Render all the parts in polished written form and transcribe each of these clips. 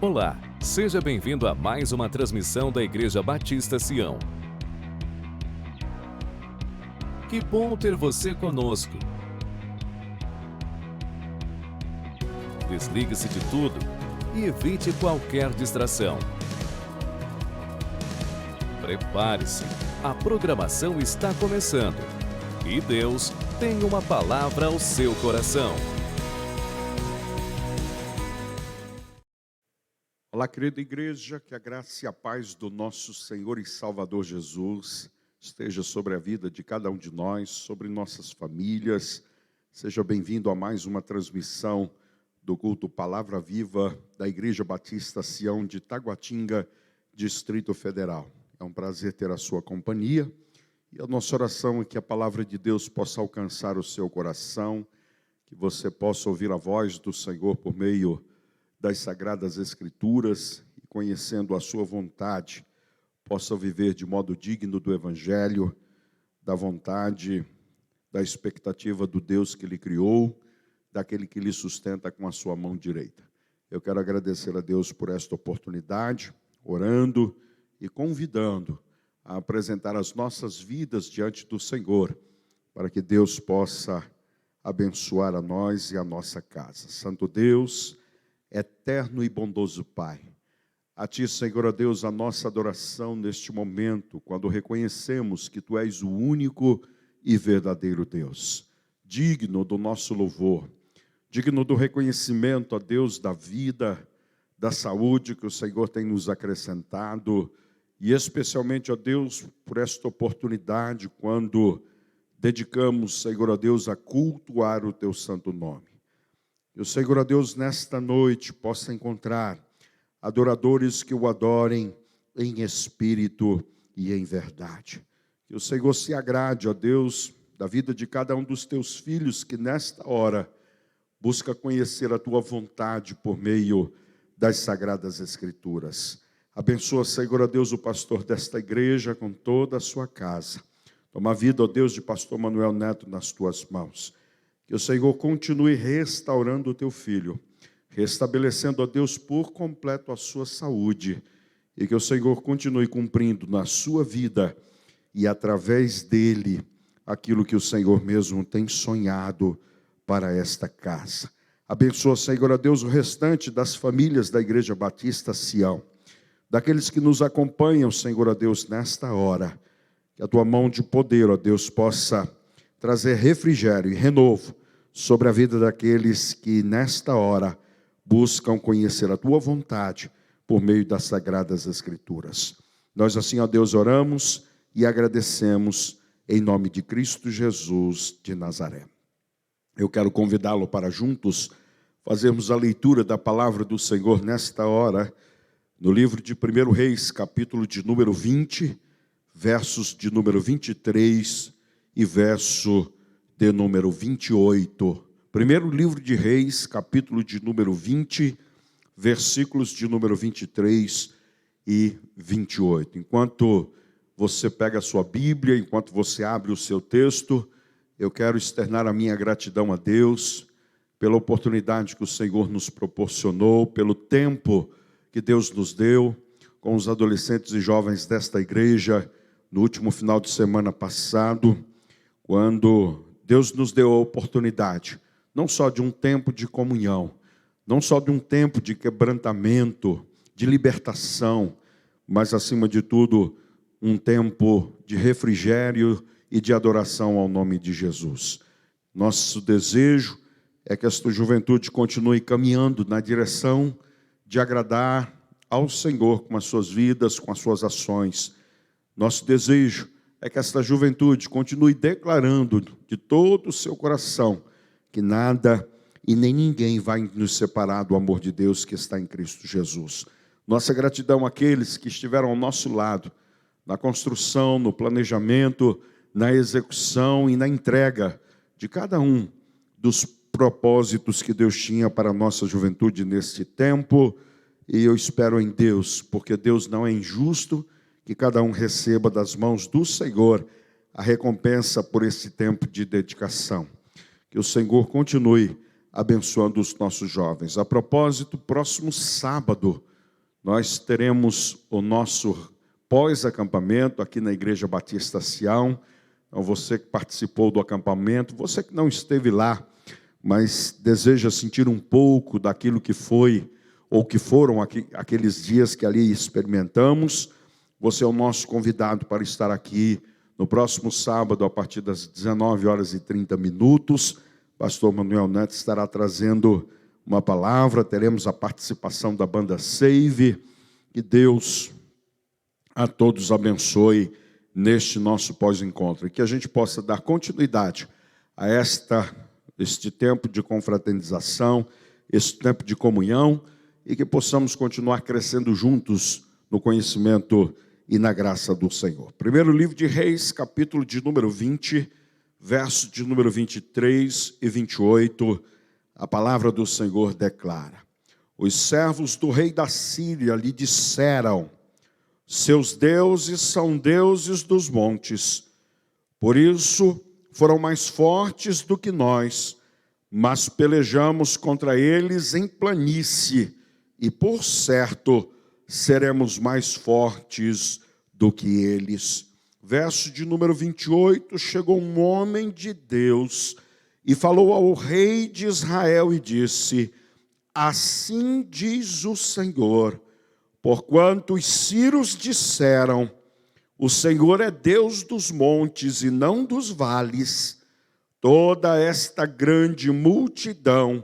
Olá, seja bem-vindo a mais uma transmissão da Igreja Batista Sião. Que bom ter você conosco. Desligue-se de tudo e evite qualquer distração. Prepare-se, a programação está começando e Deus tem uma palavra ao seu coração. Olá, querida igreja, que a graça e a paz do nosso Senhor e Salvador Jesus esteja sobre a vida de cada um de nós, sobre nossas famílias. Seja bem-vindo a mais uma transmissão do culto Palavra Viva da Igreja Batista Sião de Taguatinga, Distrito Federal. É um prazer ter a sua companhia e a nossa oração é que a palavra de Deus possa alcançar o seu coração, que você possa ouvir a voz do Senhor por meio das Sagradas Escrituras e, conhecendo a sua vontade, possa viver de modo digno do Evangelho, da vontade, da expectativa do Deus que lhe criou, daquele que lhe sustenta com a sua mão direita. Eu quero agradecer a Deus por esta oportunidade, orando e convidando a apresentar as nossas vidas diante do Senhor, para que Deus possa abençoar a nós e a nossa casa. Santo Deus, eterno e bondoso Pai, a Ti, Senhor, ó Deus, a nossa adoração neste momento, quando reconhecemos que Tu és o único e verdadeiro Deus, digno do nosso louvor, digno do reconhecimento, ó Deus, da vida, da saúde que o Senhor tem nos acrescentado, e especialmente, ó Deus, por esta oportunidade, quando dedicamos, Senhor, ó Deus, a cultuar o Teu santo nome. Que o Senhor, ó Deus, nesta noite possa encontrar adoradores que o adorem em espírito e em verdade. Que o Senhor se agrade, ó Deus, da vida de cada um dos Teus filhos que nesta hora busca conhecer a Tua vontade por meio das Sagradas Escrituras. Abençoa, Senhor, ó Deus, o pastor desta igreja com toda a sua casa. Toma a vida, ó Deus, de pastor Manuel Neto nas Tuas mãos. Que o Senhor continue restaurando o Teu filho, restabelecendo, ó Deus, por completo a sua saúde, e que o Senhor continue cumprindo na sua vida e através dele aquilo que o Senhor mesmo tem sonhado para esta casa. Abençoa, Senhor, ó Deus, o restante das famílias da Igreja Batista Sião, daqueles que nos acompanham, Senhor, ó Deus, nesta hora. Que a Tua mão de poder, ó Deus, possa trazer refrigério e renovo sobre a vida daqueles que nesta hora buscam conhecer a Tua vontade por meio das Sagradas Escrituras. Nós assim, ó Deus, oramos e agradecemos em nome de Cristo Jesus de Nazaré. Eu quero convidá-lo para juntos fazermos a leitura da palavra do Senhor nesta hora, no livro de 1 Reis, capítulo de número 20, versos de número 23 e verso de número 28. Primeiro livro de Reis, capítulo de número 20, versículos de número 23 e 28. Enquanto você pega a sua Bíblia, enquanto você abre o seu texto, eu quero externar a minha gratidão a Deus pela oportunidade que o Senhor nos proporcionou, pelo tempo que Deus nos deu com os adolescentes e jovens desta igreja no último final de semana passado, quando Deus nos deu a oportunidade, não só de um tempo de comunhão, não só de um tempo de quebrantamento, de libertação, mas, acima de tudo, um tempo de refrigério e de adoração ao nome de Jesus. Nosso desejo é que esta juventude continue caminhando na direção de agradar ao Senhor com as suas vidas, com as suas ações. Nosso desejo é que esta juventude continue declarando de todo o seu coração que nada e nem ninguém vai nos separar do amor de Deus que está em Cristo Jesus. Nossa gratidão àqueles que estiveram ao nosso lado, na construção, no planejamento, na execução e na entrega de cada um dos propósitos que Deus tinha para a nossa juventude neste tempo. E eu espero em Deus, porque Deus não é injusto, que cada um receba das mãos do Senhor a recompensa por esse tempo de dedicação. Que o Senhor continue abençoando os nossos jovens. A propósito, próximo sábado, nós teremos o nosso pós-acampamento aqui na Igreja Batista Sião. Então, você que participou do acampamento, você que não esteve lá, mas deseja sentir um pouco daquilo que foi, ou que foram aqueles dias que ali experimentamos, você é o nosso convidado para estar aqui no próximo sábado, a partir das 19h30. Pastor Manuel Neto estará trazendo uma palavra, teremos a participação da banda Save. Que Deus a todos abençoe neste nosso pós-encontro, e que a gente possa dar continuidade a este tempo de confraternização, este tempo de comunhão, e que possamos continuar crescendo juntos no conhecimento e na graça do Senhor. Primeiro livro de Reis, capítulo de número 20, verso de número 23 e 28, a palavra do Senhor declara: os servos do rei da Síria lhe disseram: seus deuses são deuses dos montes, por isso foram mais fortes do que nós, mas pelejamos contra eles em planície, e por certo seremos mais fortes do que eles. Verso de número 28, chegou um homem de Deus e falou ao rei de Israel e disse: assim diz o Senhor, porquanto os sírios disseram: o Senhor é Deus dos montes e não dos vales, toda esta grande multidão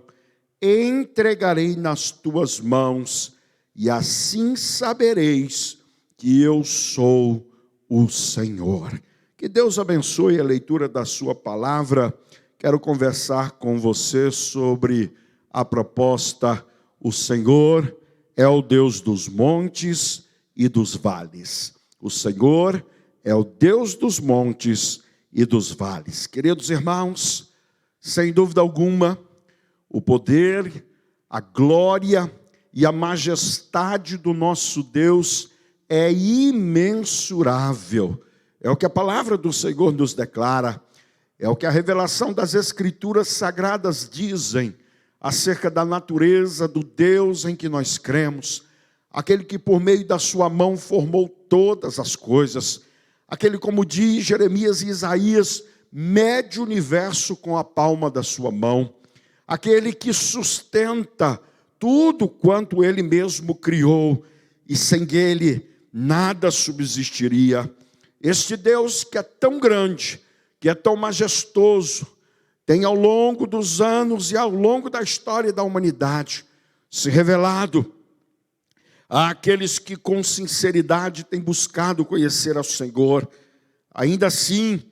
entregarei nas tuas mãos, e assim sabereis que eu sou o Senhor. Que Deus abençoe a leitura da sua palavra. Quero conversar com você sobre a proposta: o Senhor é o Deus dos montes e dos vales. O Senhor é o Deus dos montes e dos vales. Queridos irmãos, sem dúvida alguma, o poder, a glória e a majestade do nosso Deus é imensurável. É o que a palavra do Senhor nos declara, é o que a revelação das Escrituras Sagradas dizem acerca da natureza do Deus em que nós cremos, aquele que por meio da sua mão formou todas as coisas, aquele, como diz Jeremias e Isaías, mede o universo com a palma da sua mão, aquele que sustenta tudo quanto ele mesmo criou, e sem ele nada subsistiria. Este Deus que é tão grande, que é tão majestoso, tem ao longo dos anos e ao longo da história da humanidade se revelado àqueles que com sinceridade têm buscado conhecer ao Senhor. Ainda assim,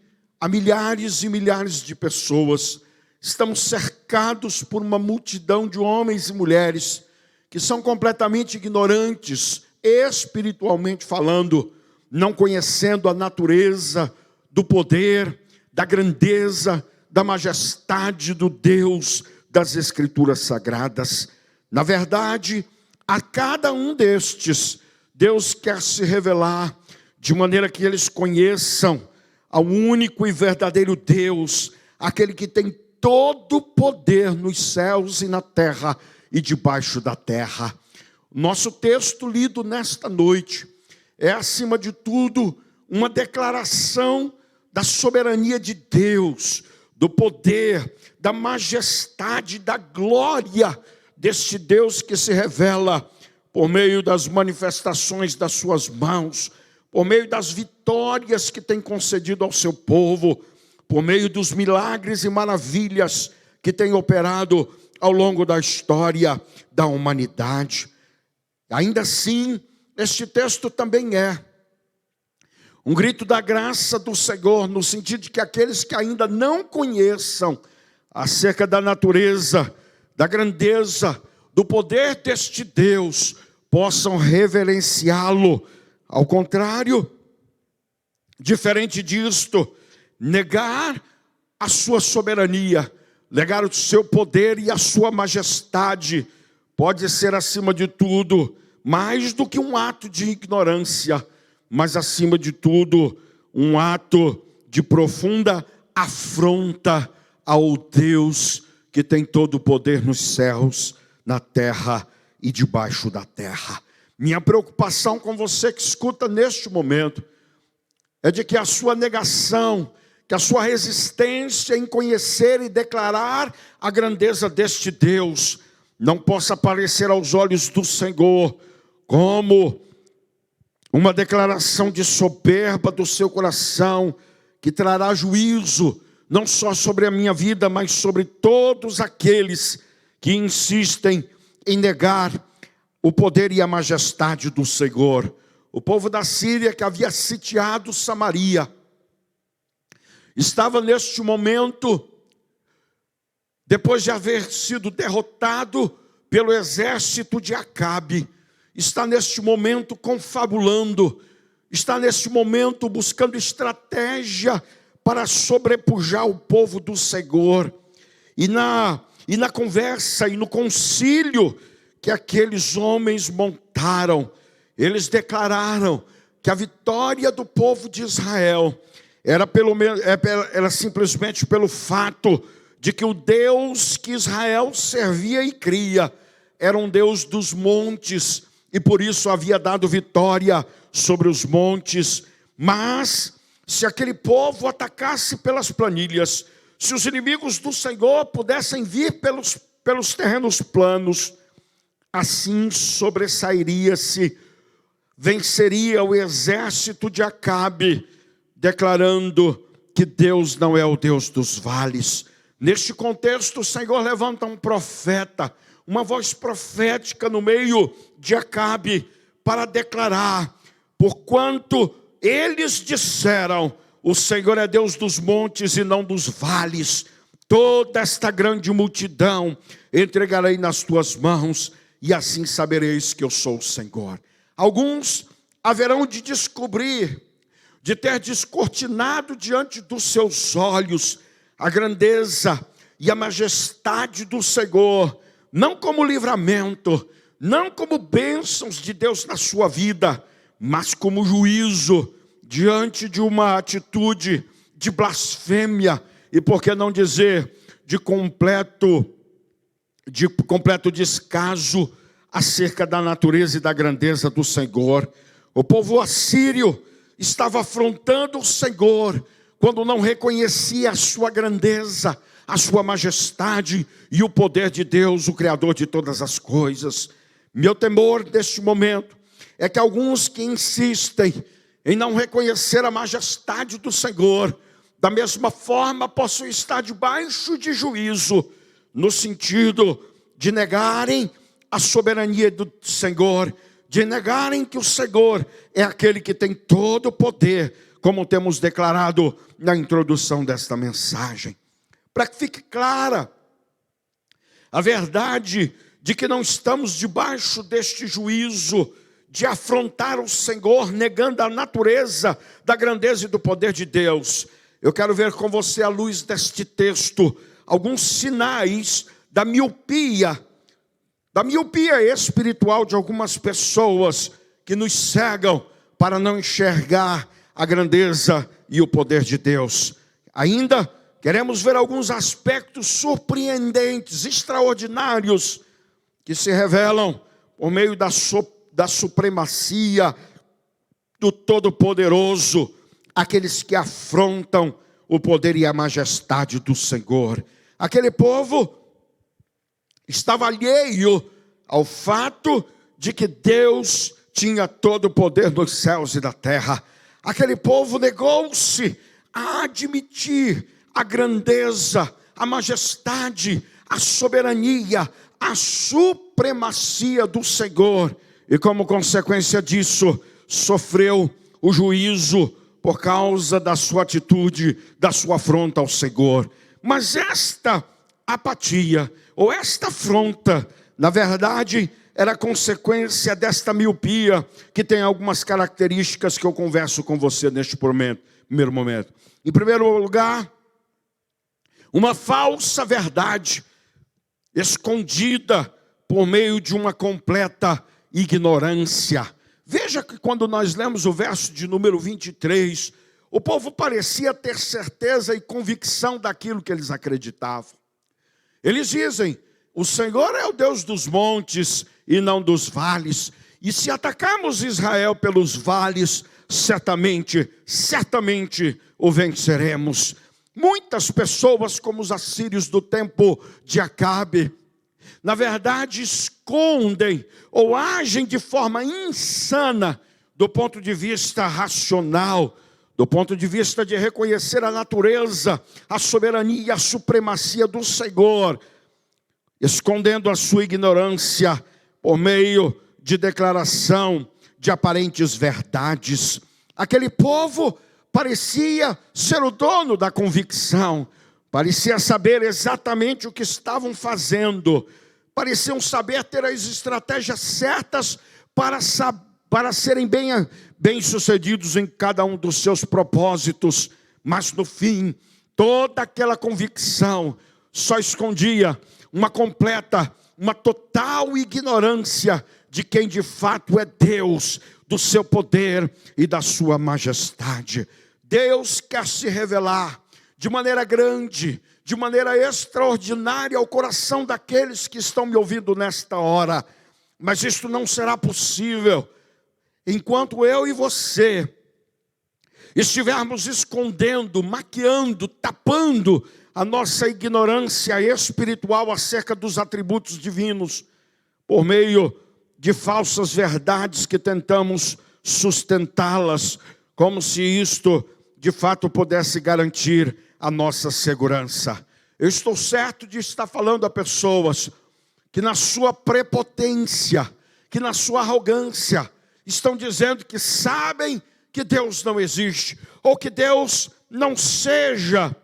há milhares e milhares de pessoas. Estamos cercados por uma multidão de homens e mulheres que são completamente ignorantes, espiritualmente falando, não conhecendo a natureza do poder, da grandeza, da majestade do Deus das Escrituras Sagradas. Na verdade, a cada um destes, Deus quer se revelar de maneira que eles conheçam ao único e verdadeiro Deus, aquele que tem todo o poder nos céus e na terra e debaixo da terra. Nosso texto lido nesta noite é, acima de tudo, uma declaração da soberania de Deus, do poder, da majestade, da glória deste Deus que se revela por meio das manifestações das suas mãos, por meio das vitórias que tem concedido ao seu povo, por meio dos milagres e maravilhas que tem operado ao longo da história da humanidade. Ainda assim, este texto também é um grito da graça do Senhor, no sentido de que aqueles que ainda não conheçam acerca da natureza, da grandeza, do poder deste Deus, possam reverenciá-lo. Ao contrário, diferente disto, negar a sua soberania, negar o seu poder e a sua majestade, pode ser, acima de tudo, mais do que um ato de ignorância, mas, acima de tudo, um ato de profunda afronta ao Deus que tem todo o poder nos céus, na terra e debaixo da terra. Minha preocupação com você que escuta neste momento é de que a sua negação, que a sua resistência em conhecer e declarar a grandeza deste Deus não possa aparecer aos olhos do Senhor como uma declaração de soberba do seu coração, que trará juízo, não só sobre a minha vida, mas sobre todos aqueles que insistem em negar o poder e a majestade do Senhor. O povo da Síria, que havia sitiado Samaria, estava neste momento, depois de haver sido derrotado pelo exército de Acabe, está neste momento confabulando, está neste momento buscando estratégia para sobrepujar o povo do Senhor. E na conversa e no concílio que aqueles homens montaram, eles declararam que a vitória do povo de Israel era simplesmente pelo fato de que o Deus que Israel servia e cria era um Deus dos montes, e por isso havia dado vitória sobre os montes. Mas se aquele povo atacasse pelas planilhas, se os inimigos do Senhor pudessem vir pelos terrenos planos, assim sobressairia-se, venceria o exército de Acabe, declarando que Deus não é o Deus dos vales. Neste contexto, o Senhor levanta um profeta, uma voz profética no meio de Acabe, para declarar: porquanto eles disseram, o Senhor é Deus dos montes e não dos vales, toda esta grande multidão entregarei nas tuas mãos, e assim sabereis que eu sou o Senhor. Alguns haverão de descobrir, de ter descortinado diante dos seus olhos a grandeza e a majestade do Senhor, não como livramento, não como bênçãos de Deus na sua vida, mas como juízo diante de uma atitude de blasfêmia, e por que não dizer de completo descaso acerca da natureza e da grandeza do Senhor. O povo assírio estava afrontando o Senhor quando não reconhecia a sua grandeza, a sua majestade e o poder de Deus, o Criador de todas as coisas. Meu temor neste momento é que alguns que insistem em não reconhecer a majestade do Senhor, da mesma forma possam estar debaixo de juízo, no sentido de negarem a soberania do Senhor, de negarem que o Senhor é aquele que tem todo o poder, como temos declarado na introdução desta mensagem. Para que fique clara a verdade de que não estamos debaixo deste juízo de afrontar o Senhor, negando a natureza da grandeza e do poder de Deus. Eu quero ver com você, à luz deste texto, alguns sinais da miopia espiritual de algumas pessoas que nos cegam para não enxergar a grandeza e o poder de Deus. Ainda queremos ver alguns aspectos surpreendentes, extraordinários, que se revelam por meio da supremacia do Todo-Poderoso, aqueles que afrontam o poder e a majestade do Senhor. Aquele povo estava alheio ao fato de que Deus tinha todo o poder nos céus e da terra. Aquele povo negou-se a admitir a grandeza, a majestade, a soberania, a supremacia do Senhor. E como consequência disso, sofreu o juízo por causa da sua atitude, da sua afronta ao Senhor. Mas esta apatia, ou esta afronta, na verdade, era consequência desta miopia, que tem algumas características que eu converso com você neste primeiro momento. Em primeiro lugar, uma falsa verdade, escondida por meio de uma completa ignorância. Veja que quando nós lemos o verso de número 23, o povo parecia ter certeza e convicção daquilo que eles acreditavam. Eles dizem: o Senhor é o Deus dos montes e não dos vales. E se atacarmos Israel pelos vales, certamente o venceremos. Muitas pessoas, como os assírios do tempo de Acabe, na verdade escondem ou agem de forma insana do ponto de vista racional, do ponto de vista de reconhecer a natureza, a soberania e a supremacia do Senhor, escondendo a sua ignorância por meio de declaração de aparentes verdades. Aquele povo parecia ser o dono da convicção, parecia saber exatamente o que estavam fazendo, pareciam saber ter as estratégias certas para serem bem-sucedidos em cada um dos seus propósitos, mas no fim, toda aquela convicção só escondia uma total ignorância de quem de fato é Deus, do seu poder e da sua majestade. Deus quer se revelar de maneira grande, de maneira extraordinária ao coração daqueles que estão me ouvindo nesta hora, mas isto não será possível enquanto eu e você estivermos escondendo, maquiando, tapando a nossa ignorância espiritual acerca dos atributos divinos, por meio de falsas verdades que tentamos sustentá-las, como se isto de fato pudesse garantir a nossa segurança. Eu estou certo de estar falando a pessoas que na sua prepotência, que na sua arrogância, estão dizendo que sabem que Deus não existe, ou que Deus não seja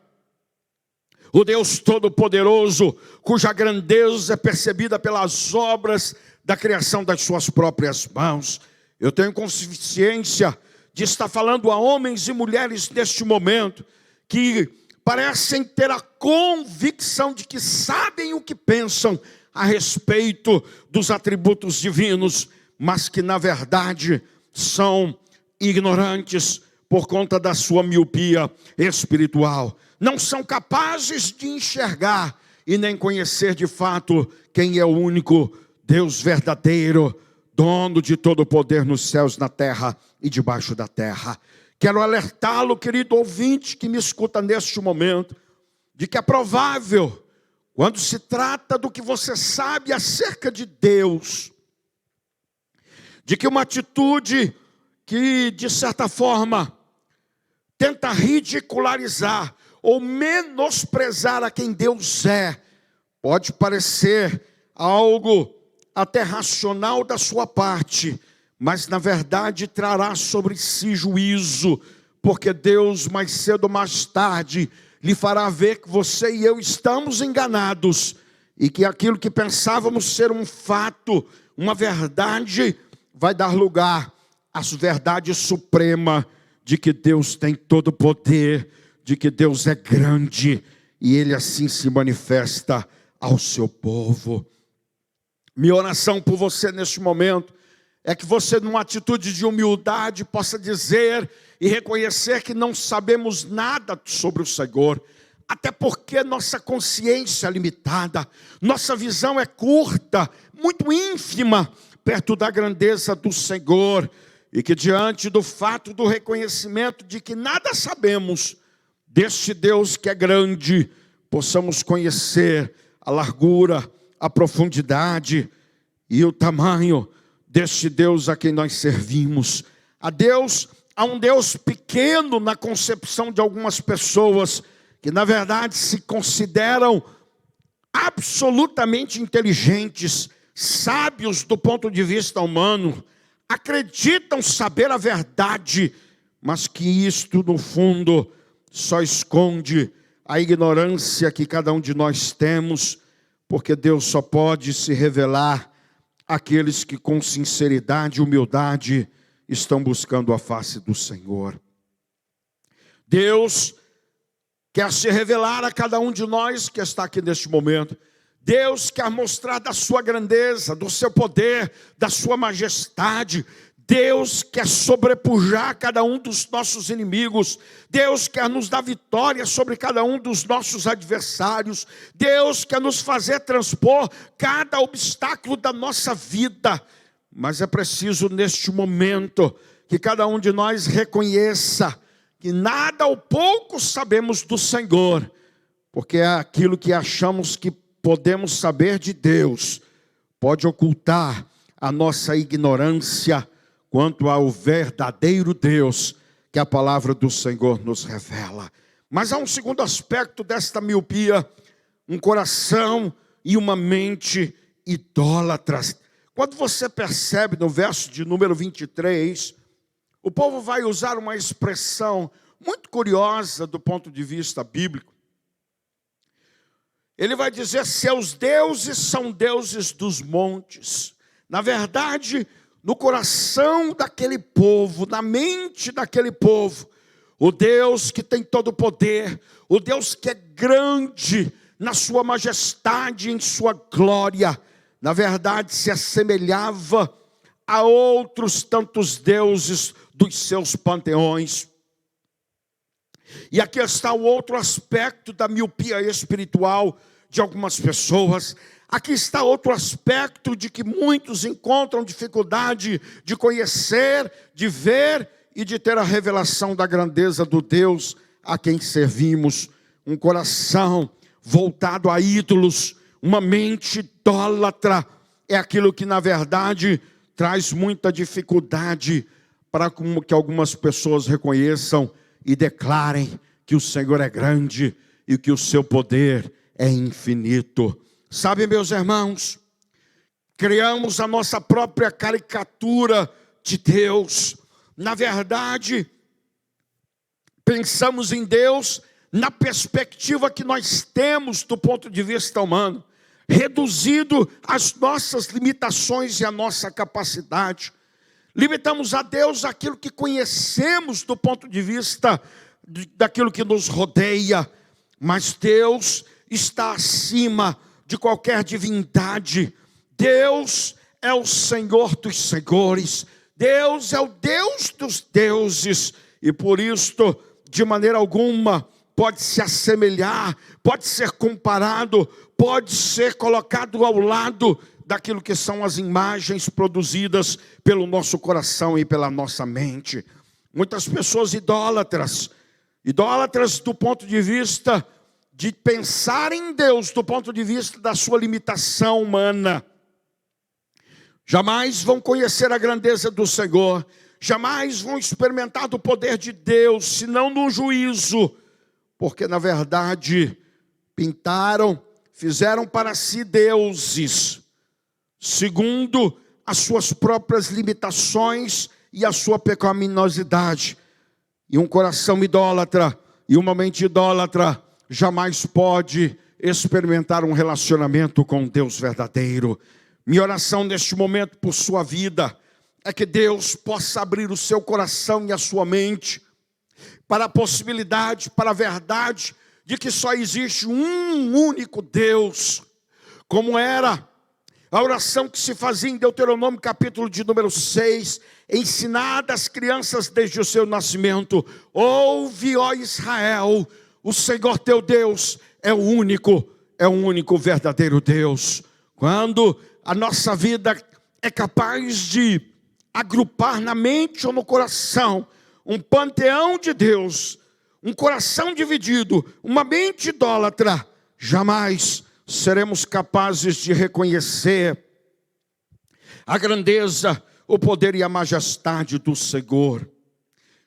o Deus Todo-Poderoso, cuja grandeza é percebida pelas obras da criação das suas próprias mãos. Eu tenho consciência de estar falando a homens e mulheres neste momento, que parecem ter a convicção de que sabem o que pensam a respeito dos atributos divinos, mas que na verdade são ignorantes por conta da sua miopia espiritual. Não são capazes de enxergar e nem conhecer de fato quem é o único Deus verdadeiro, dono de todo o poder nos céus, na terra e debaixo da terra. Quero alertá-lo, querido ouvinte que me escuta neste momento, de que é provável, quando se trata do que você sabe acerca de Deus, de que uma atitude que, de certa forma, tenta ridicularizar ou menosprezar a quem Deus é, pode parecer algo até racional da sua parte, mas na verdade trará sobre si juízo, porque Deus mais cedo ou mais tarde lhe fará ver que você e eu estamos enganados, e que aquilo que pensávamos ser um fato, uma verdade, vai dar lugar à verdade suprema de que Deus tem todo o poder, de que Deus é grande, e Ele assim se manifesta ao seu povo. Minha oração por você neste momento é que você, numa atitude de humildade, possa dizer e reconhecer que não sabemos nada sobre o Senhor, até porque nossa consciência é limitada, nossa visão é curta, muito ínfima, perto da grandeza do Senhor, e que diante do fato do reconhecimento de que nada sabemos deste Deus que é grande, possamos conhecer a largura, a profundidade e o tamanho deste Deus a quem nós servimos. Há um Deus pequeno na concepção de algumas pessoas, que na verdade se consideram absolutamente inteligentes, sábios do ponto de vista humano, acreditam saber a verdade, mas que isto no fundo só esconde a ignorância que cada um de nós temos, porque Deus só pode se revelar àqueles que com sinceridade e humildade estão buscando a face do Senhor. Deus quer se revelar a cada um de nós que está aqui neste momento. Deus quer mostrar da sua grandeza, do seu poder, da sua majestade. Deus quer sobrepujar cada um dos nossos inimigos. Deus quer nos dar vitória sobre cada um dos nossos adversários. Deus quer nos fazer transpor cada obstáculo da nossa vida. mas é preciso neste momento que cada um de nós reconheça que nada ou pouco sabemos do Senhor, porque é aquilo que achamos que podemos saber de Deus pode ocultar a nossa ignorância quanto ao verdadeiro Deus que a palavra do Senhor nos revela. Mas há um segundo aspecto desta miopia, um coração e uma mente idólatras. Quando você percebe no verso de número 23, o povo vai usar uma expressão muito curiosa do ponto de vista bíblico. Ele vai dizer: seus deuses são deuses dos montes. Na verdade, no coração daquele povo, na mente daquele povo, o Deus que tem todo o poder, o Deus que é grande na sua majestade, em sua glória, na verdade se assemelhava a outros tantos deuses dos seus panteões. E aqui está o outro aspecto da miopia espiritual de algumas pessoas. Aqui está outro aspecto de que muitos encontram dificuldade de conhecer, de ver e de ter a revelação da grandeza do Deus a quem servimos. Um coração voltado a ídolos, uma mente idólatra, é aquilo que na verdade traz muita dificuldade para que algumas pessoas reconheçam e declarem que o Senhor é grande e que o seu poder é infinito. Sabe, meus irmãos, criamos a nossa própria caricatura de Deus. Na verdade, pensamos em Deus na perspectiva que nós temos do ponto de vista humano, reduzido às nossas limitações e à nossa capacidade. Limitamos a Deus aquilo que conhecemos do ponto de vista daquilo que nos rodeia, mas Deus está acima de qualquer divindade. Deus é o Senhor dos senhores, Deus é o Deus dos deuses, e por isto, de maneira alguma, pode se assemelhar, pode ser comparado, pode ser colocado ao lado daquilo que são as imagens produzidas pelo nosso coração e pela nossa mente. Muitas pessoas idólatras do ponto de vista de pensar em Deus, do ponto de vista da sua limitação humana, jamais vão conhecer a grandeza do Senhor, jamais vão experimentar do poder de Deus, senão no juízo, porque na verdade fizeram para si deuses, segundo as suas próprias limitações e a sua pecaminosidade. E um coração idólatra e uma mente idólatra jamais pode experimentar um relacionamento com Deus verdadeiro. Minha oração neste momento por sua vida é que Deus possa abrir o seu coração e a sua mente para a possibilidade, para a verdade de que só existe um único Deus, como era a oração que se fazia em Deuteronômio capítulo de número 6, ensinada às crianças desde o seu nascimento: ouve, ó Israel, o Senhor teu Deus é o único verdadeiro Deus. Quando a nossa vida é capaz de agrupar na mente ou no coração um panteão de Deus, um coração dividido, uma mente idólatra, jamais seremos capazes de reconhecer a grandeza, o poder e a majestade do Senhor.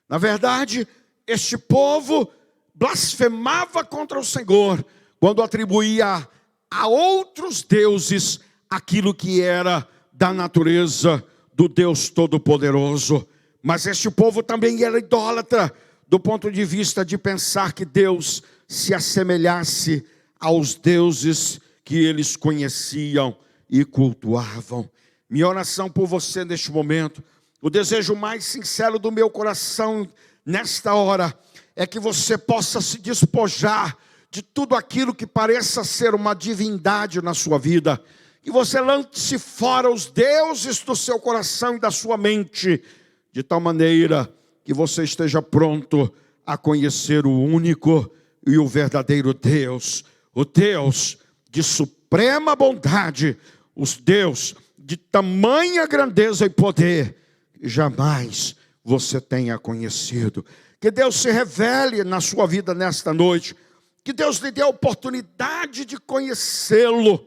Na verdade, este povo blasfemava contra o Senhor quando atribuía a outros deuses aquilo que era da natureza do Deus Todo-Poderoso. Mas este povo também era idólatra do ponto de vista de pensar que Deus se assemelhasse aos deuses que eles conheciam e cultuavam. Minha oração por você neste momento, o desejo mais sincero do meu coração nesta hora, é que você possa se despojar de tudo aquilo que pareça ser uma divindade na sua vida, que você lance fora os deuses do seu coração e da sua mente, de tal maneira que você esteja pronto a conhecer o único e o verdadeiro Deus, o Deus de suprema bondade, o Deus de tamanha grandeza e poder que jamais você tenha conhecido. Que Deus se revele na sua vida nesta noite. Que Deus lhe dê a oportunidade de conhecê-lo.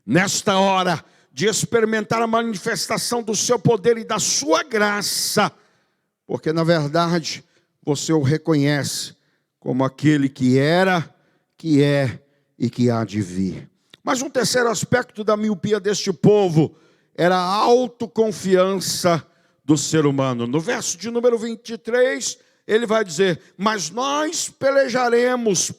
Nesta hora, de experimentar a manifestação do seu poder e da sua graça. Porque, na verdade, você o reconhece como aquele que era, que é e que há de vir. Mas um terceiro aspecto da miopia deste povo era a autoconfiança do ser humano. No verso de número 23, ele vai dizer: mas nós pelejaremos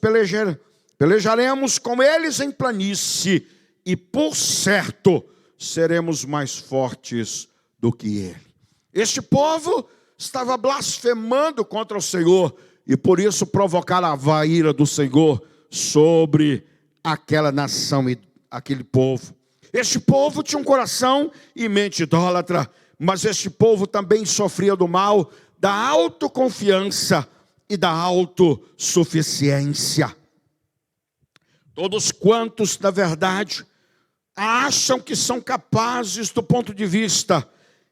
com eles em planície, e por certo seremos mais fortes do que ele. Este povo estava blasfemando contra o Senhor, e por isso provocaram a ira do Senhor sobre aquela nação e aquele povo. Este povo tinha um coração e mente idólatra, mas este povo também sofria do mal da autoconfiança e da autossuficiência. Todos quantos, na verdade, acham que são capazes do ponto de vista,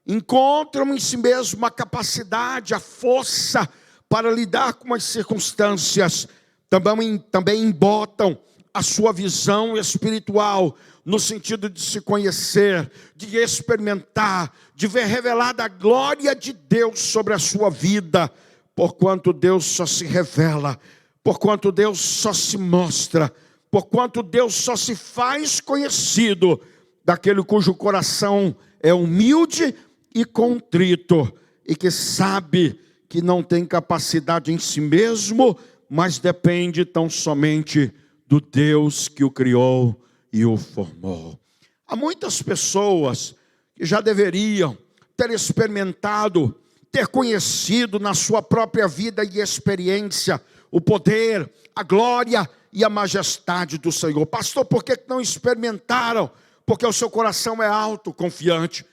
encontram em si mesmo a capacidade, a força para lidar com as circunstâncias, também embotam a sua visão espiritual, no sentido de se conhecer, de experimentar, de ver revelada a glória de Deus sobre a sua vida, porquanto Deus só se revela, porquanto Deus só se mostra, porquanto Deus só se faz conhecido daquele cujo coração é humilde e contrito, e que sabe que não tem capacidade em si mesmo, mas depende tão somente do Deus que o criou e o formou. Há muitas pessoas que já deveriam ter experimentado, ter conhecido na sua própria vida e experiência o poder, a glória e a majestade do Senhor. Pastor, por que não experimentaram? Porque o seu coração é autoconfiante,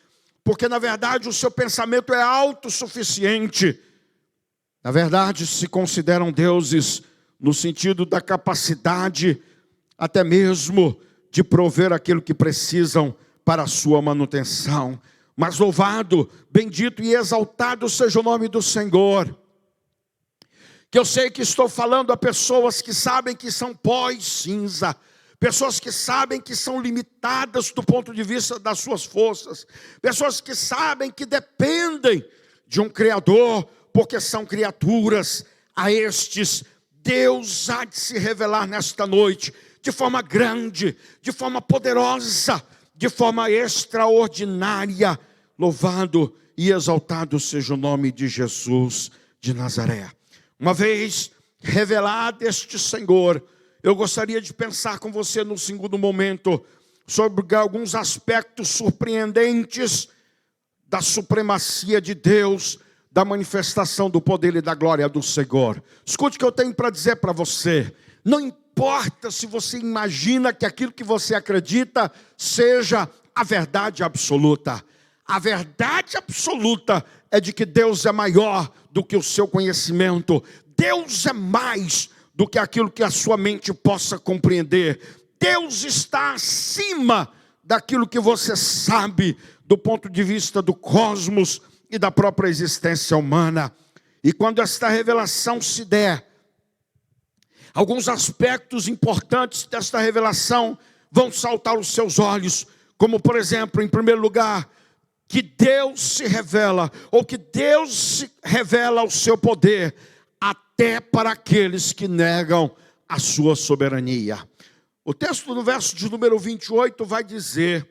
porque na verdade o seu pensamento é autossuficiente. Na verdade, se consideram deuses no sentido da capacidade até mesmo de prover aquilo que precisam para a sua manutenção. Mas louvado, bendito e exaltado seja o nome do Senhor. Que eu sei que estou falando a pessoas que sabem que são pó e cinza, pessoas que sabem que são limitadas do ponto de vista das suas forças, pessoas que sabem que dependem de um Criador, porque são criaturas. A estes Deus há de se revelar nesta noite, de forma grande, de forma poderosa, de forma extraordinária. Louvado e exaltado seja o nome de Jesus de Nazaré. Uma vez revelado este Senhor, eu gostaria de pensar com você no segundo momento sobre alguns aspectos surpreendentes da supremacia de Deus, da manifestação do poder e da glória do Senhor. Escute o que eu tenho para dizer para você. Não importa se você imagina que aquilo que você acredita seja a verdade absoluta. A verdade absoluta é de que Deus é maior do que o seu conhecimento. Deus é mais do que aquilo que a sua mente possa compreender. Deus está acima daquilo que você sabe do ponto de vista do cosmos e da própria existência humana. E quando esta revelação se der, alguns aspectos importantes desta revelação vão saltar aos seus olhos, como por exemplo, em primeiro lugar, que Deus se revela, ou que Deus se revela o seu poder, até para aqueles que negam a sua soberania. O texto do verso de número 28 vai dizer: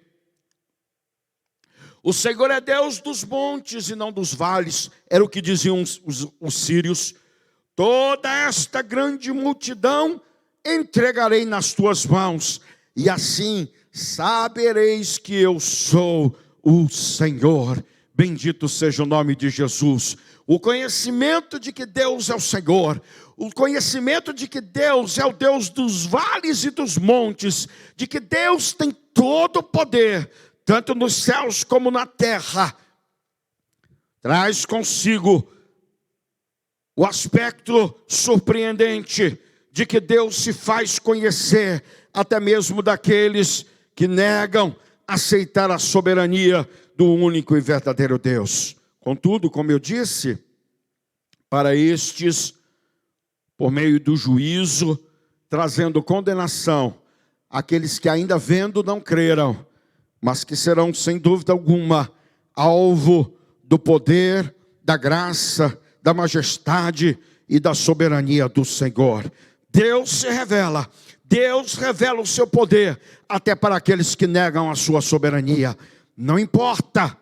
o Senhor é Deus dos montes e não dos vales, era o que diziam os sírios. Toda esta grande multidão entregarei nas tuas mãos, e assim sabereis que eu sou o Senhor. Bendito seja o nome de Jesus. O conhecimento de que Deus é o Senhor, o conhecimento de que Deus é o Deus dos vales e dos montes, de que Deus tem todo o poder, tanto nos céus como na terra, traz consigo o aspecto surpreendente de que Deus se faz conhecer até mesmo daqueles que negam aceitar a soberania do único e verdadeiro Deus. Contudo, como eu disse, para estes, por meio do juízo, trazendo condenação, aqueles que ainda vendo não creram, mas que serão, sem dúvida alguma, alvo do poder, da graça, da majestade e da soberania do Senhor. Deus se revela, Deus revela o seu poder, até para aqueles que negam a sua soberania. Não importa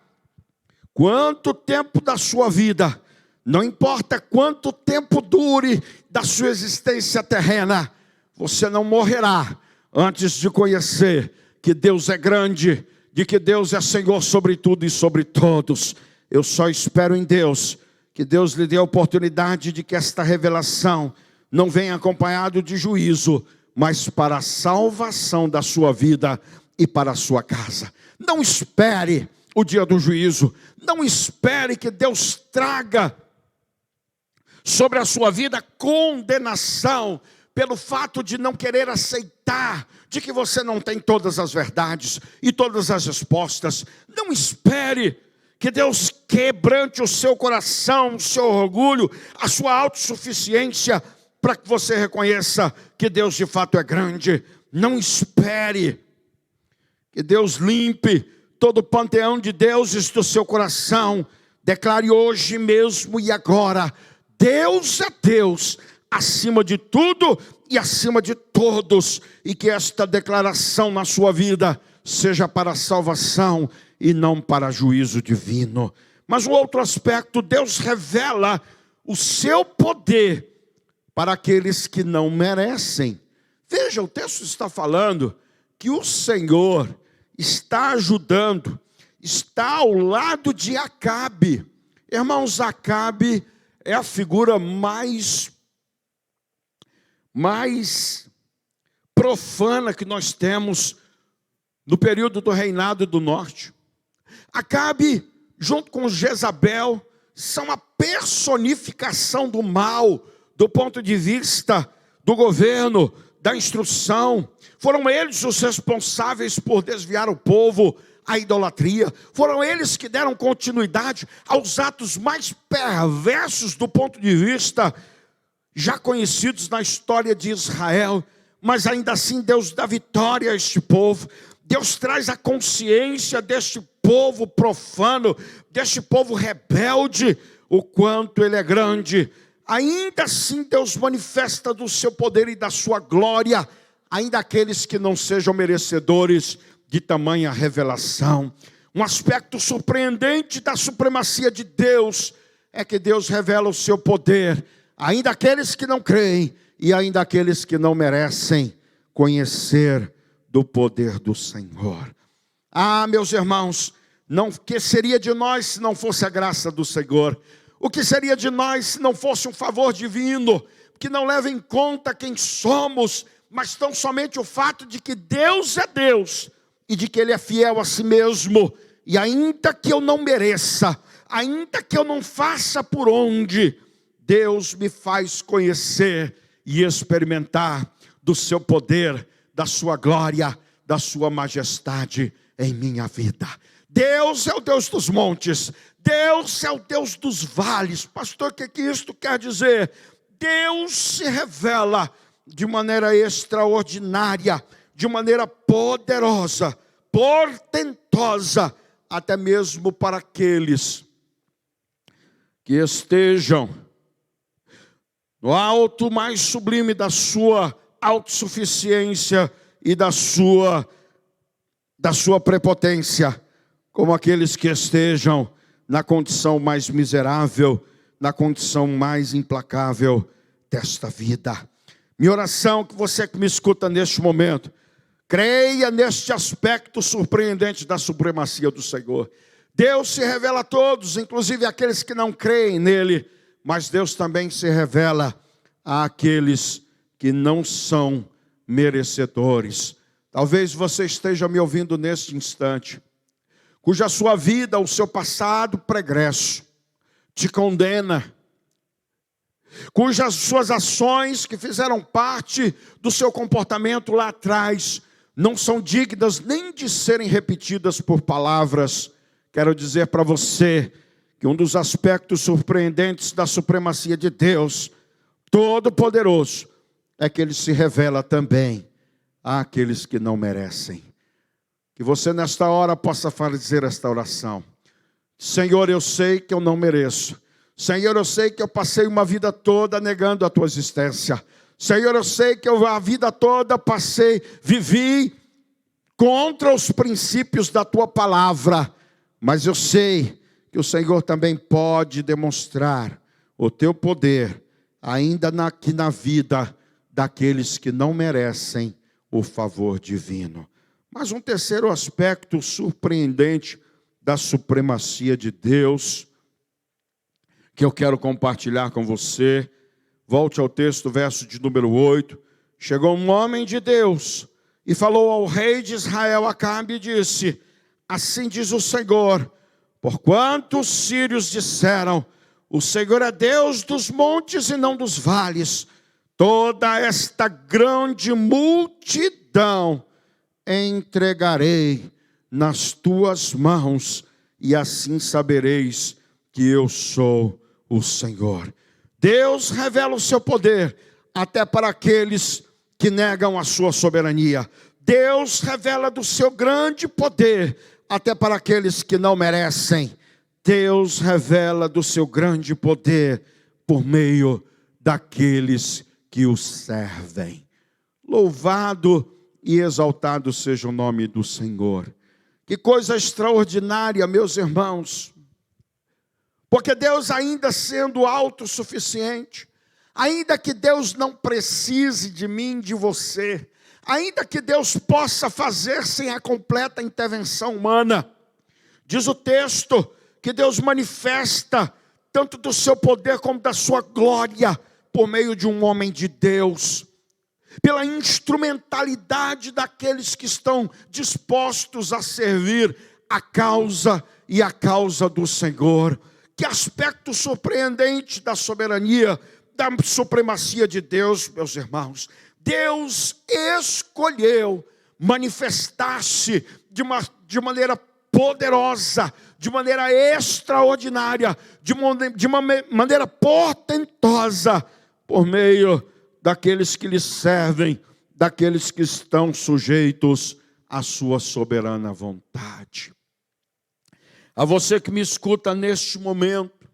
quanto tempo da sua vida, não importa quanto tempo dure da sua existência terrena, você não morrerá antes de conhecer que Deus é grande, de que Deus é Senhor sobre tudo e sobre todos. Eu só espero em Deus, que Deus lhe dê a oportunidade de que esta revelação não venha acompanhado de juízo, mas para a salvação da sua vida e para a sua casa. Não espere o dia do juízo, não espere que Deus traga sobre a sua vida condenação, pelo fato de não querer aceitar, de que você não tem todas as verdades e todas as respostas. Não espere que Deus quebrante o seu coração, o seu orgulho, a sua autossuficiência, para que você reconheça que Deus de fato é grande. Não espere que Deus limpe todo o panteão de deuses do seu coração. Declare hoje mesmo e agora: Deus é Deus acima de tudo e acima de todos, e que esta declaração na sua vida seja para salvação e não para juízo divino. Mas o outro aspecto, Deus revela o seu poder para aqueles que não merecem. Veja, o texto está falando que o Senhor está ajudando, está ao lado de Acabe. Irmãos, Acabe é a figura mais profana que nós temos no período do reinado do norte. Acabe, junto com Jezabel, são a personificação do mal, do ponto de vista do governo, da instrução. Foram eles os responsáveis por desviar o povo à idolatria. Foram eles que deram continuidade aos atos mais perversos do ponto de vista já conhecidos na história de Israel. Mas ainda assim Deus dá vitória a este povo. Deus traz a consciência deste povo profano, deste povo rebelde, o quanto ele é grande. Ainda assim Deus manifesta do seu poder e da sua glória, ainda aqueles que não sejam merecedores de tamanha revelação. Um aspecto surpreendente da supremacia de Deus é que Deus revela o seu poder, ainda aqueles que não creem e ainda aqueles que não merecem conhecer do poder do Senhor. Ah, meus irmãos, que seria de nós se não fosse a graça do Senhor? O que seria de nós se não fosse um favor divino, que não leva em conta quem somos, mas tão somente o fato de que Deus é Deus, e de que Ele é fiel a si mesmo, e ainda que eu não mereça, ainda que eu não faça por onde, Deus me faz conhecer e experimentar do seu poder, da sua glória, da sua majestade em minha vida. Deus é o Deus dos montes, Deus é o Deus dos vales. Pastor, o que isto quer dizer? Deus se revela de maneira extraordinária, de maneira poderosa, portentosa, até mesmo para aqueles que estejam no alto mais sublime da sua autossuficiência e da sua prepotência, como aqueles que estejam na condição mais miserável, na condição mais implacável desta vida. Minha oração, que você que me escuta neste momento, creia neste aspecto surpreendente da supremacia do Senhor. Deus se revela a todos, inclusive aqueles que não creem nele, mas Deus também se revela àqueles que não são merecedores. Talvez você esteja me ouvindo neste instante, cuja sua vida, o seu passado pregresso, te condena, cujas suas ações que fizeram parte do seu comportamento lá atrás, não são dignas nem de serem repetidas por palavras. Quero dizer para você que um dos aspectos surpreendentes da supremacia de Deus Todo-Poderoso é que Ele se revela também àqueles que não merecem. Que você nesta hora possa fazer esta oração. Senhor, eu sei que eu não mereço. Senhor, eu sei que eu passei uma vida toda negando a Tua existência. Senhor, eu sei que eu a vida toda vivi contra os princípios da Tua palavra. Mas eu sei que o Senhor também pode demonstrar o Teu poder, ainda aqui na vida daqueles que não merecem o favor divino. Mas um terceiro aspecto surpreendente da supremacia de Deus, que eu quero compartilhar com você. Volte ao texto, verso de número 8. Chegou um homem de Deus e falou ao rei de Israel, Acabe, e disse: assim diz o Senhor, porquanto os sírios disseram, o Senhor é Deus dos montes e não dos vales, toda esta grande multidão entregarei nas tuas mãos, e assim sabereis que eu sou o Senhor. Deus revela o seu poder até para aqueles que negam a sua soberania. Deus revela do seu grande poder até para aqueles que não merecem. Deus revela do seu grande poder por meio daqueles que o servem. Louvado e exaltado seja o nome do Senhor. Que coisa extraordinária, meus irmãos. Porque Deus, ainda sendo autossuficiente, ainda que Deus não precise de mim, de você, ainda que Deus possa fazer sem a completa intervenção humana, diz o texto que Deus manifesta tanto do seu poder como da sua glória por meio de um homem de Deus, pela instrumentalidade daqueles que estão dispostos a servir a causa do Senhor. Que aspecto surpreendente da soberania, da supremacia de Deus, meus irmãos. Deus escolheu manifestar-se de maneira poderosa, de maneira extraordinária, de uma maneira portentosa, por meio daqueles que lhe servem, daqueles que estão sujeitos à sua soberana vontade. A você que me escuta neste momento,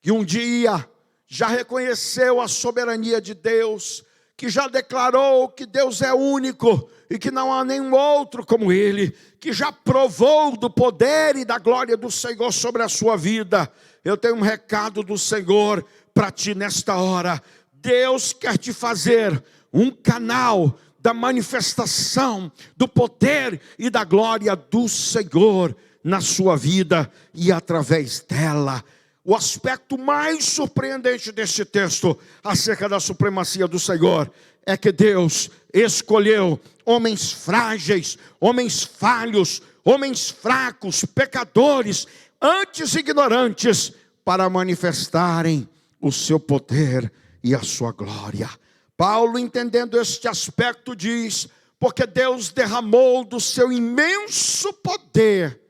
que um dia já reconheceu a soberania de Deus, que já declarou que Deus é único e que não há nenhum outro como Ele, que já provou do poder e da glória do Senhor sobre a sua vida, eu tenho um recado do Senhor para ti nesta hora. Deus quer te fazer um canal da manifestação do poder e da glória do Senhor na sua vida e através dela. O aspecto mais surpreendente deste texto acerca da supremacia do Senhor é que Deus escolheu homens frágeis, homens falhos, homens fracos, pecadores, antes ignorantes, para manifestarem o seu poder e a sua glória. Paulo, entendendo este aspecto, diz: porque Deus derramou do seu imenso poder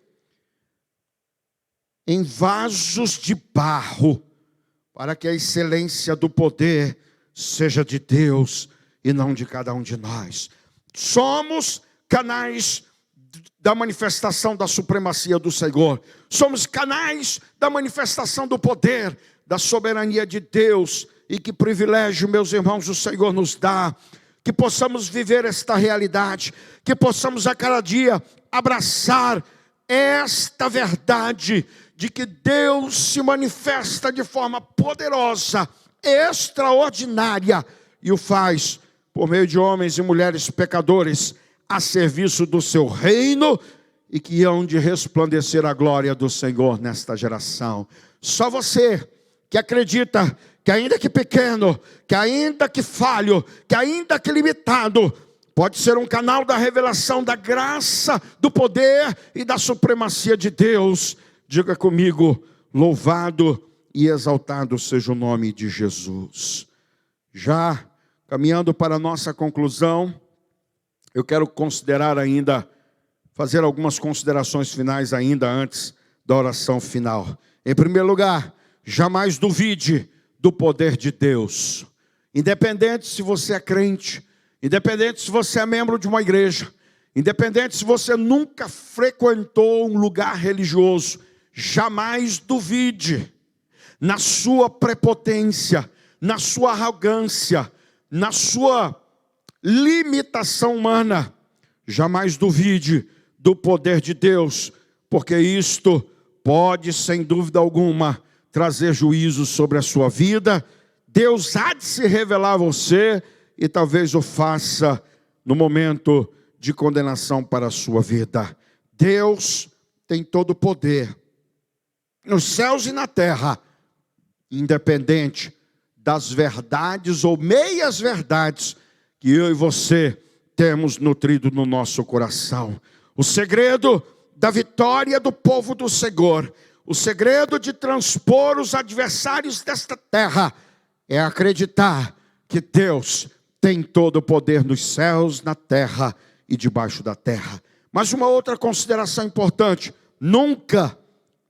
em vasos de barro, para que a excelência do poder seja de Deus e não de cada um de nós. Somos canais da manifestação da supremacia do Senhor. Somos canais da manifestação do poder, da soberania de Deus. E que privilégio, meus irmãos, o Senhor nos dá, que possamos viver esta realidade, que possamos a cada dia abraçar esta verdade de que Deus se manifesta de forma poderosa, extraordinária, e o faz por meio de homens e mulheres pecadores a serviço do seu reino, e que hão de resplandecer a glória do Senhor nesta geração. Só você que acredita que ainda que pequeno, que ainda que falho, que ainda que limitado, pode ser um canal da revelação da graça, do poder e da supremacia de Deus. Diga comigo: louvado e exaltado seja o nome de Jesus. Já caminhando para a nossa conclusão, eu quero considerar ainda, fazer algumas considerações finais ainda antes da oração final. Em primeiro lugar, jamais duvide do poder de Deus. Independente se você é crente, independente se você é membro de uma igreja, independente se você nunca frequentou um lugar religioso, jamais duvide na sua prepotência, na sua arrogância, na sua limitação humana. Jamais duvide do poder de Deus, porque isto pode, sem dúvida alguma, trazer juízo sobre a sua vida. Deus há de se revelar a você e talvez o faça no momento de condenação para a sua vida. Deus tem todo o poder, nos céus e na terra, independente das verdades ou meias verdades que eu e você temos nutrido no nosso coração. O segredo da vitória do povo do Senhor, o segredo de transpor os adversários desta terra, é acreditar que Deus tem todo o poder nos céus, na terra e debaixo da terra. Mas uma outra consideração importante: nunca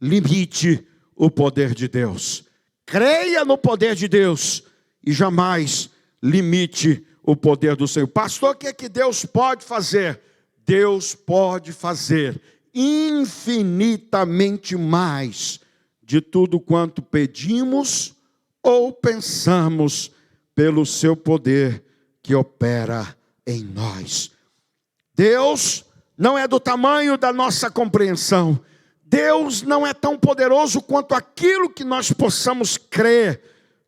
limite o poder de Deus. Creia no poder de Deus e jamais limite o poder do Senhor. Pastor, o que é que Deus pode fazer? Deus pode fazer infinitamente mais de tudo quanto pedimos ou pensamos, pelo seu poder que opera em nós. Deus não é do tamanho da nossa compreensão. Deus não é tão poderoso quanto aquilo que nós possamos crer.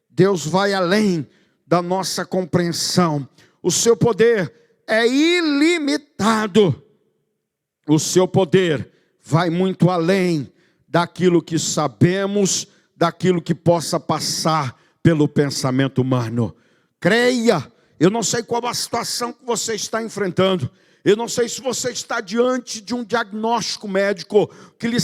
Deus vai além da nossa compreensão. O seu poder é ilimitado. O seu poder vai muito além daquilo que sabemos, daquilo que possa passar pelo pensamento humano. Creia. Eu não sei qual a situação que você está enfrentando. Eu não sei se você está diante de um diagnóstico médico que lhe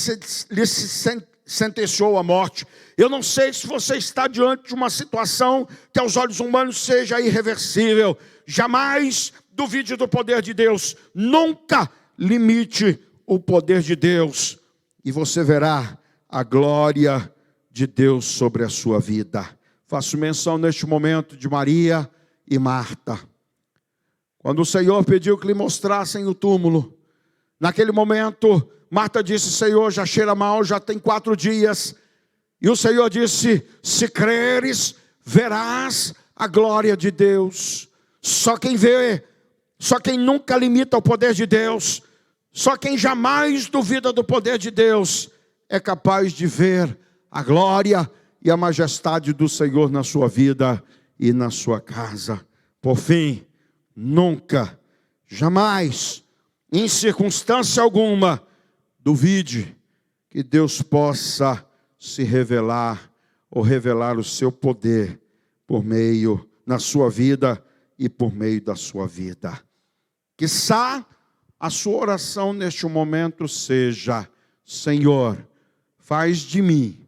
sentenciou a morte. Eu não sei se você está diante de uma situação que aos olhos humanos seja irreversível. Jamais duvide do poder de Deus. Nunca limite o poder de Deus. E você verá a glória de Deus sobre a sua vida. Faço menção neste momento de Maria e Marta. Quando o Senhor pediu que lhe mostrassem o túmulo, naquele momento, Marta disse: Senhor, já cheira mal, já tem 4 dias. E o Senhor disse: se creres, verás a glória de Deus. Só quem vê, só quem nunca limita o poder de Deus, só quem jamais duvida do poder de Deus, é capaz de ver a glória e a majestade do Senhor na sua vida e na sua casa. Por fim, nunca, jamais, em circunstância alguma, duvide que Deus possa se revelar ou revelar o seu poder por meio, na sua vida e por meio da sua vida. Quiçá a sua oração neste momento seja: Senhor, faz de mim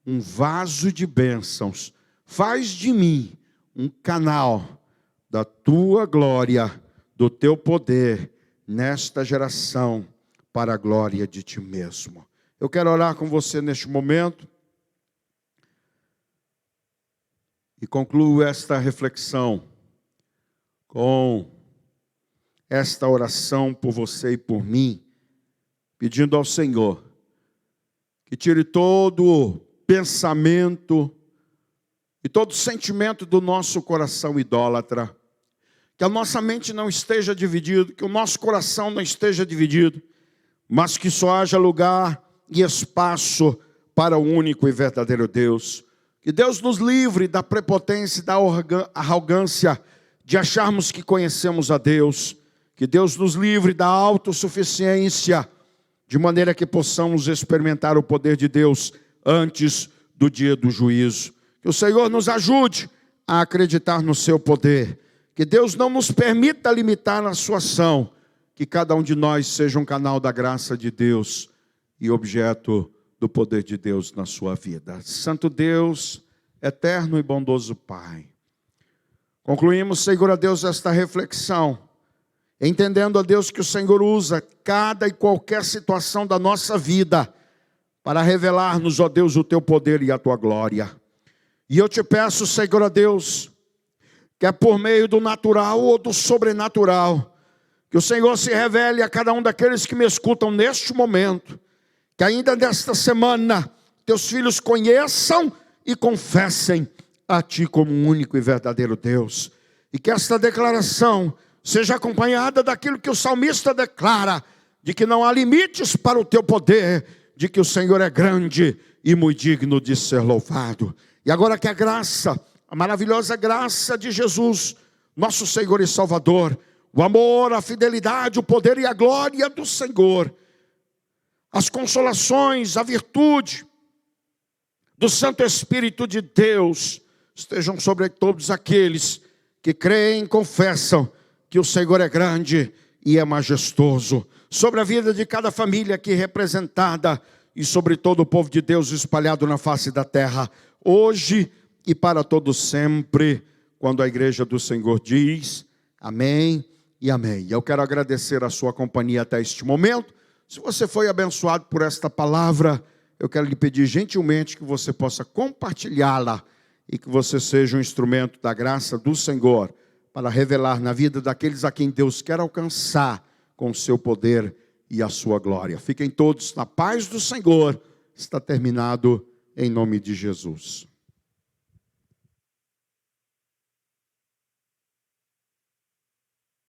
um vaso de bênçãos, faz de mim um canal da tua glória, do teu poder, nesta geração, para a glória de ti mesmo. Eu quero orar com você neste momento e concluo esta reflexão com esta oração por você e por mim, pedindo ao Senhor que tire todo pensamento e todo sentimento do nosso coração idólatra, que a nossa mente não esteja dividida, que o nosso coração não esteja dividido, mas que só haja lugar e espaço para o único e verdadeiro Deus. Que Deus nos livre da prepotência e da arrogância de acharmos que conhecemos a Deus. Que Deus nos livre da autossuficiência, de maneira que possamos experimentar o poder de Deus antes do dia do juízo. Que o Senhor nos ajude a acreditar no seu poder. Que Deus não nos permita limitar a sua ação. Que cada um de nós seja um canal da graça de Deus e objeto do poder de Deus na sua vida. Santo Deus, eterno e bondoso Pai, concluímos, Senhor a Deus, esta reflexão. entendendo, ó Deus, que o Senhor usa cada e qualquer situação da nossa vida para revelar-nos, ó Deus, o teu poder e a tua glória. E eu te peço, Senhor, ó Deus, que é por meio do natural ou do sobrenatural, que o Senhor se revele a cada um daqueles que me escutam neste momento, que ainda nesta semana teus filhos conheçam e confessem a ti como um único e verdadeiro Deus. E que esta declaração seja acompanhada daquilo que o salmista declara, de que não há limites para o teu poder, de que o Senhor é grande e muito digno de ser louvado. E agora que a graça, a maravilhosa graça de Jesus, nosso Senhor e Salvador, o amor, a fidelidade, o poder e a glória do Senhor, as consolações, a virtude do Santo Espírito de Deus, estejam sobre todos aqueles que creem e confessam que o Senhor é grande e é majestoso, sobre a vida de cada família aqui representada e sobre todo o povo de Deus espalhado na face da terra, hoje e para todo sempre, quando a igreja do Senhor diz amém e amém. Eu quero agradecer a sua companhia até este momento. Se você foi abençoado por esta palavra, eu quero lhe pedir gentilmente que você possa compartilhá-la e que você seja um instrumento da graça do Senhor para revelar na vida daqueles a quem Deus quer alcançar com o seu poder e a sua glória. Fiquem todos na paz do Senhor. Está terminado em nome de Jesus.